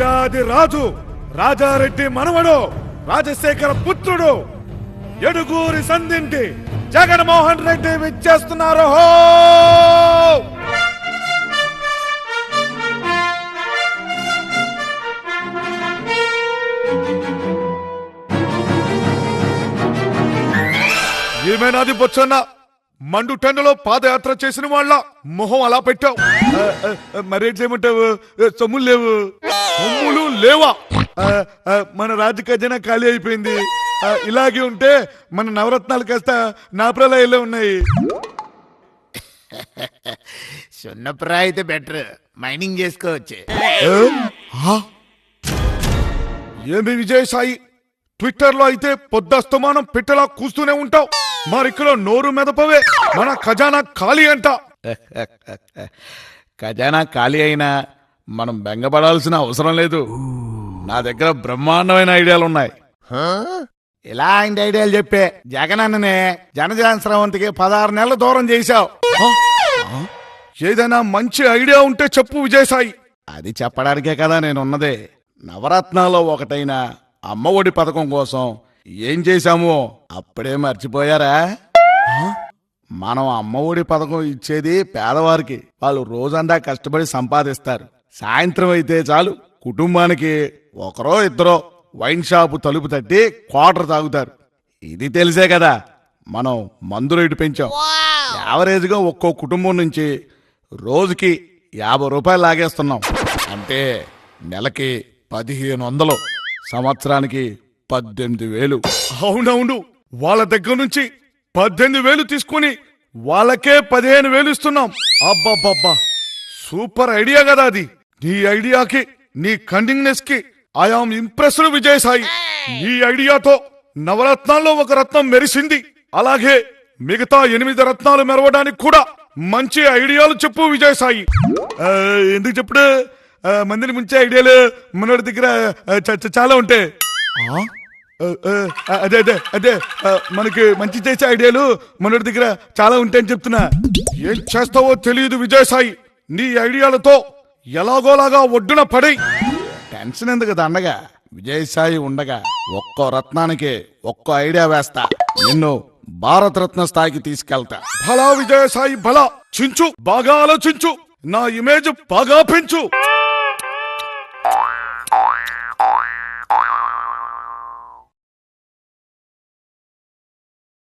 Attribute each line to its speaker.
Speaker 1: రాజాది రాజు రాజారెడ్డి మనవడు రాజశేఖర పుత్రుడు ఎడుగూరి సంధింటి జగన్మోహన్ రెడ్డి విచ్చేస్తున్నారు. ఏమైనాది బొచ్చన్న, మండు టెండలో పాదయాత్ర చేసిన వాళ్ళ మొహం అలా పెట్టావు. మరేట్లేమంటావు? సొమ్ములు లేవు. సొమ్ములు లేవా? మన రాజు ఖజానా ఖాళీ అయిపోయింది. ఇలాగే ఉంటే మన నవరత్నాలు కాస్త నాప్రలయంలో ఉన్నాయి.
Speaker 2: సున్నపురా అయితే బెటర్, మైనింగ్ చేసుకోవచ్చు.
Speaker 1: ఏమి విజయసాయి, ట్విట్టర్ లో అయితే పొద్దస్తమానం పిట్టలా కూస్తూనే ఉంటావు, మరిక్కడ నోరు మెదపవే. మన ఖజానా ఖాళీ అంట.
Speaker 2: ఖజానా ఖాళీ అయినా మనం బెంగపడాల్సిన అవసరం లేదు. నా దగ్గర బ్రహ్మాండమైన ఐడియాలు ఉన్నాయి. ఇలాంటి ఐడియాలు చెప్పే జగనన్ననే జనజాన్ స్రవంతికి 16 నెలలు దూరం చేశావు.
Speaker 1: ఏదైనా మంచి ఐడియా ఉంటే చెప్పు విజయసాయి.
Speaker 2: అది చెప్పడానికే కదా నేనున్నదే. నవరత్నాల్లో ఒకటైన అమ్మ ఒడి పథకం కోసం ఏం చేశామో అప్పుడే మర్చిపోయారా? మనం అమ్మ ఒడి పథకం ఇచ్చేది పేదవారికి. వాళ్ళు రోజంతా కష్టపడి సంపాదిస్తారు. సాయంత్రం అయితే చాలు కుటుంబానికి ఒకరో ఇద్దరో వైన్ షాపు తలుపు తట్టి క్వార్టర్ తాగుతారు. ఇది తెలిసే కదా మనం మందు రేటు పెంచాం. యావరేజ్గా ఒక్కో కుటుంబం నుంచి రోజుకి 50 రూపాయలు లాగేస్తున్నాం. అంటే నెలకి 1500, సంవత్సరానికి 18,000.
Speaker 1: అవునవును, వాళ్ళ దగ్గర నుంచి 18,000 తీసుకుని వాళ్ళకే 15,000 ఇస్తున్నాం. అబ్బాబ్బా, సూపర్ ఐడియా కదా అది. నీ ఐడియాకి, నీ కంటిన్యూస్ కి ఐఆమ్ ఇంప్రెస్డ్ విజయసాయి. ఈ ఐడియాతో నవరత్నాల్లో ఒక రత్నం మెరిసింది. అలాగే మిగతా 8 రత్నాలు మెరవడానికి కూడా మంచి ఐడియాలు చెప్పు విజయసాయి. ఎందుకు చెప్పుడు, మందిని ముంచే ఐడియాలు మనోడి దగ్గర చాలా ఉంటాయి. అదే అదే అదే మనకి మంచి చేసే ఐడియాలు మనోడి దగ్గర చాలా ఉంటాయని చెప్తున్నా. ఏం చేస్తావో తెలియదు విజయసాయి. నీ ఐడియాలతో ఎలాగోలాగా ఒడ్డున పడి.
Speaker 2: టెన్షన్ ఎందుకు దండగా, విజయసాయి ఉండగా ఒక్కో రత్నానికి ఒక్కో ఐడియా వేస్తా. నిన్ను భారతరత్న స్థాయికి తీసుకెళ్తా.
Speaker 1: భలా విజయసాయి భలా. చించు, బాగా ఆలోచించు. నా ఇమేజ్ బాగా పెంచు.